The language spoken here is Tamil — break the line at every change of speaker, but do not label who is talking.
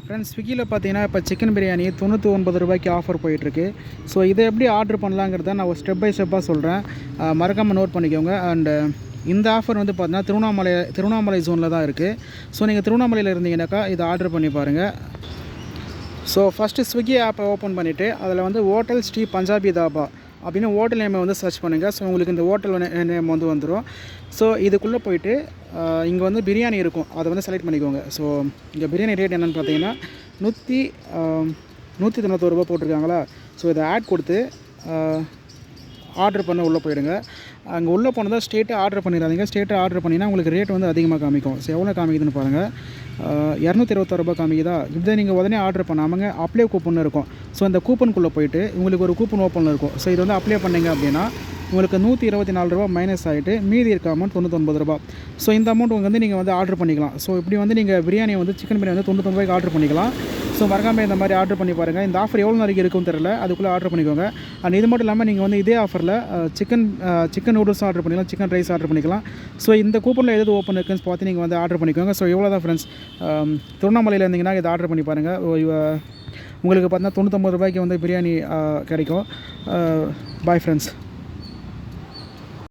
ஃப்ரெண்ட்ஸ் ஸ்விக்கியில் பார்த்தீங்கன்னா இப்போ சிக்கன் பிரியாணி 99 ரூபாய்க்கு ஆஃபர் போயிட்டுருக்கு. ஸோ இதை எப்படி ஆர்டர் பண்ணலாங்கிறத நான் ஒரு ஸ்டெப் பை ஸ்டெப்பாக சொல்கிறேன். மறக்காமல் நோட் பண்ணிக்கோங்க. அண்டு இந்த ஆஃபர் வந்து பார்த்தீங்கன்னா திருவண்ணாமலை ஜோனில் தான் இருக்குது. ஸோ நீங்கள் திருவண்ணாமலையில் இருந்தீங்கன்னாக்கா இதை ஆர்டர் பண்ணி பாருங்கள். ஸோ ஃபஸ்ட்டு ஸ்விக்கி ஆப்பை ஓப்பன் பண்ணிவிட்டு அதில் வந்து ஹோட்டல் ஸ்ரீ பஞ்சாபி தாபா அப்படின்னு ஹோட்டல் நேமை வந்து சர்ச் பண்ணுங்கள். ஸோ உங்களுக்கு இந்த ஹோட்டல் நேம் வந்து வந்துடும். ஸோ இதுக்குள்ளே போயிட்டு இங்கே வந்து பிரியாணி இருக்கும், அதை வந்து செலக்ட் பண்ணிக்கோங்க. ஸோ இங்கே பிரியாணி ரேட் என்னென்னு பார்த்தீங்கன்னா 191 ரூபா போட்டிருக்காங்களா. ஸோ இதை ஆட் கொடுத்து ஆர்டர் பண்ண உள்ளே போயிடுங்க. அங்கே உள்ளே போனதாக ஸ்டேட்டாக ஆர்டர் பண்ணிடாதீங்க. ஸ்டேட்டாக ஆர்டர் பண்ணிங்கன்னா உங்களுக்கு ரேட் வந்து அதிகமாக காமிக்கும். ஸோ எவ்வளோ காமிக்குதுன்னு பாருங்கள். 226 ரூபா காமிக்குதா. இதை நீங்கள் உடனே ஆர்டர் பண்ணாமங்க அப்ளை கூப்பன் இருக்கும். ஸோ அந்த கூப்பனுக்குள்ளே போயிட்டு உங்களுக்கு ஒரு கூப்பன் ஓப்பனில் இருக்கும். ஸோ இது வந்து அப்ளை பண்ணிங்க அப்படின்னா உங்களுக்கு 124 ரூபா மைனஸ் ஆகிட்டு மீதி இருக்க அமௌண்ட் 99 ரூபா. ஸோ இந்த அமௌண்ட் வந்து நீங்கள் வந்து ஆர்டர் பண்ணிக்கலாம். ஸோ இப்படி வந்து நீங்கள் பிரியாணி வந்து சிக்கன் பிரியாணி வந்து 99 ரூபாய்க்கு ஆர்டர் பண்ணிக்கலாம். ஸோ மறக்காமல் இந்த மாதிரி ஆர்டர் பண்ணி பாருங்கள். இந்த ஆஃபர் எவ்வளோ நாளைக்கு இருக்குன்னு தெரியல, அதுக்குள்ளே ஆர்டர் பண்ணிக்கோங்க. அண்ட் இது மட்டும் இல்லாமல் நீங்கள் வந்து இதே ஆஃபரில் சிக்கன் நூடுல்ஸ் ஆர்டர் பண்ணிக்கலாம், சிக்கன் ரைஸ் ஆர்டர் பண்ணிக்கலாம். ஸோ இந்த கூப்பனில் எது ஓப்பன் இருக்குன்னு பார்த்து நீங்கள் வந்து ஆர்டர் பண்ணிக்கோங்க. ஸோ எவ்வளோ தான் ஃப்ரெண்ட்ஸ், திருவண்ணாமலையில் இருந்தீங்கன்னா இதை ஆர்டர் பண்ணி பாருங்கள். உங்களுக்கு பார்த்தீங்கன்னா 99 ரூபாய்க்கு வந்து பிரியாணி கிடைக்கும். Bye friends.